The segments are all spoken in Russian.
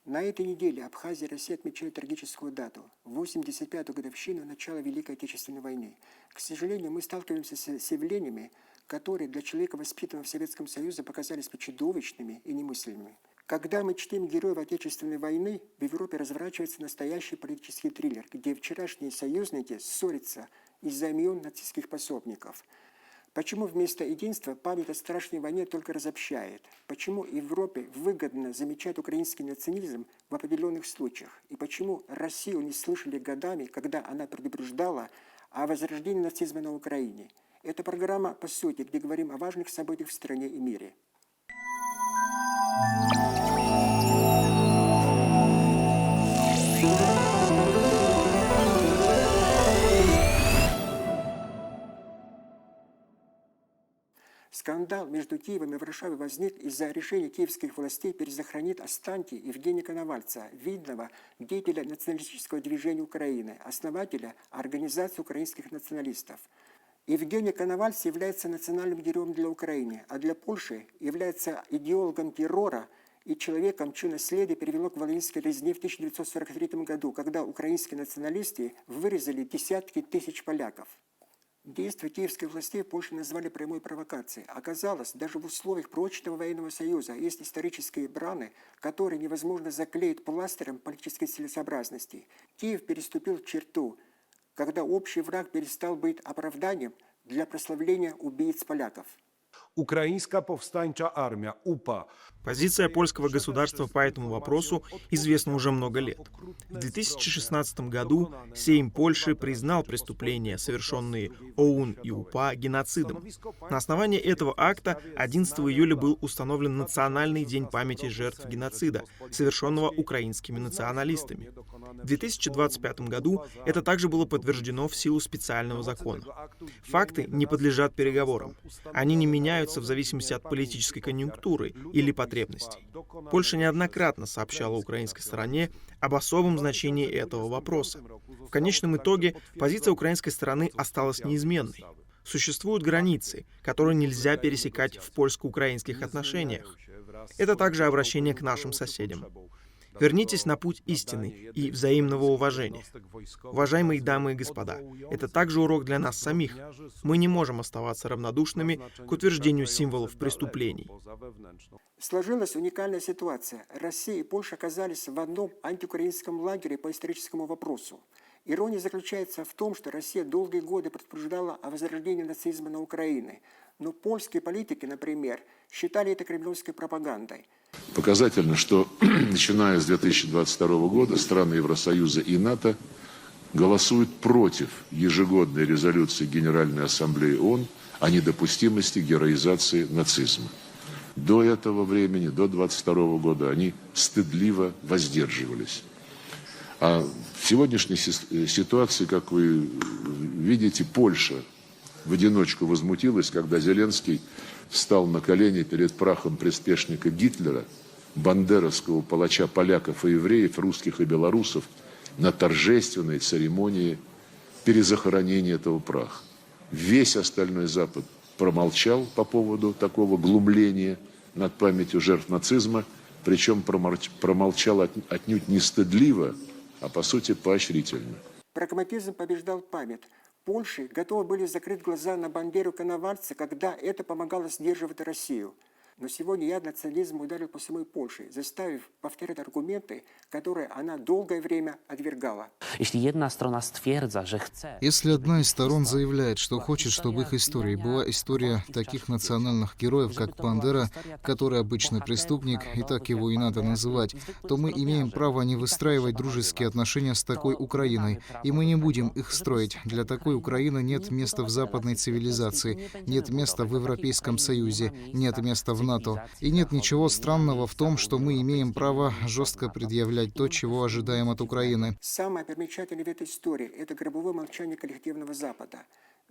На этой неделе Абхазия и Россия отмечают трагическую дату – 85-ю годовщину начала Великой Отечественной войны. К сожалению, мы сталкиваемся с явлениями, которые для человека, воспитанного в Советском Союзе, показались бы чудовищными и немыслимыми. Когда мы чтим героев Отечественной войны, в Европе разворачивается настоящий политический триллер, где вчерашние союзники ссорятся из-за имен нацистских пособников. Почему вместо единства память о страшной войне только разобщает? Почему Европе выгодно замечать украинский национализм в определенных случаях? И почему Россию не слышали годами, когда она предупреждала о возрождении нацизма на Украине? Это программа «По сути», где говорим о важных событиях в стране и мире. Скандал между Киевом и Варшавой возник из-за решения киевских властей перезахоронить останки Евгения Коновальца, видного деятеля националистического движения Украины, основателя Организации украинских националистов. Евгений Коновальц является национальным героем для Украины, а для Польши является идеологом террора и человеком, чье наследие привело к Волынской резне в 1943 году, когда украинские националисты вырезали десятки тысяч поляков. Действия киевских властей в Польше назвали прямой провокацией. Оказалось, даже в условиях прочного военного союза есть исторические браны, которые невозможно заклеить пластырем политической целесообразности. Киев переступил черту, когда общий враг перестал быть оправданием для прославления убийц поляков. Украинская повстанча армия, УПА. Позиция польского государства по этому вопросу известна уже много лет. В 2016 году Сейм Польши признал преступления, совершенные ОУН и УПА, геноцидом. На основании этого акта 11 июля был установлен Национальный день памяти жертв геноцида, совершенного украинскими националистами. В 2025 году это также было подтверждено в силу специального закона. Факты не подлежат переговорам. Они не меняются в зависимости от политической конъюнктуры или потребностей. Польша неоднократно сообщала украинской стороне об особом значении этого вопроса. В конечном итоге позиция украинской стороны осталась неизменной. Существуют границы, которые нельзя пересекать в польско-украинских отношениях. Это также обращение к нашим соседям. Вернитесь на путь истины и взаимного уважения. Уважаемые дамы и господа, это также урок для нас самих. Мы не можем оставаться равнодушными к утверждению символов преступлений. Сложилась уникальная ситуация. Россия и Польша оказались в одном антиукраинском лагере по историческому вопросу. Ирония заключается в том, что Россия долгие годы предупреждала о возрождении нацизма на Украине. Но польские политики, например, считали это кремлевской пропагандой. Показательно, что начиная с 2022 года страны Евросоюза и НАТО голосуют против ежегодной резолюции Генеральной Ассамблеи ООН о недопустимости героизации нацизма. До этого времени, до 2022 года, они стыдливо воздерживались. А в сегодняшней ситуации, как вы видите, Польша в одиночку возмутилась, когда Зеленский встал на колени перед прахом приспешника Гитлера, бандеровского палача поляков и евреев, русских и белорусов, на торжественной церемонии перезахоронения этого праха. Весь остальной Запад промолчал по поводу такого глумления над памятью жертв нацизма, причем промолчал отнюдь не стыдливо, а по сути поощрительно. Прагматизм побеждал память. Польши готовы были закрыть глаза на Бандеру Коновальца, когда это помогало сдерживать Россию. Но сегодня яд национализма ударил по самой Польше, заставив повторять аргументы, которые она долгое время отвергала. Если одна из сторон заявляет, что хочет, чтобы их историей была история таких национальных героев, как Бандера, который обычный преступник, и так его и надо называть, то мы имеем право не выстраивать дружеские отношения с такой Украиной, и мы не будем их строить. Для такой Украины нет места в западной цивилизации, нет места в Европейском Союзе, нет места в НАТО. И нет ничего странного в том, что мы имеем право жестко предъявлять то, чего ожидаем от Украины. Самое примечательное в этой истории – это гробовое молчание коллективного Запада.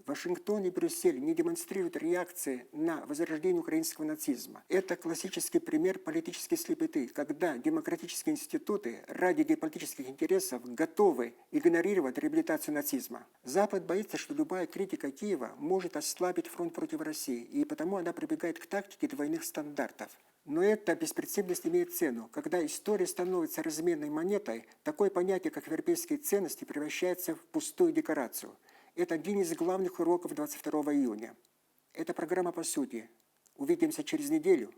Вашингтон и Брюссель не демонстрируют реакции на возрождение украинского нацизма. Это классический пример политической слепоты, когда демократические институты ради геополитических интересов готовы игнорировать реабилитацию нацизма. Запад боится, что любая критика Киева может ослабить фронт против России, и потому она прибегает к тактике двойных стандартов. Но эта беспринципность имеет цену. Когда история становится разменной монетой, такое понятие, как европейские ценности, превращается в пустую декорацию. Это один из главных уроков 22 июня. Это программа «По сути». Увидимся через неделю.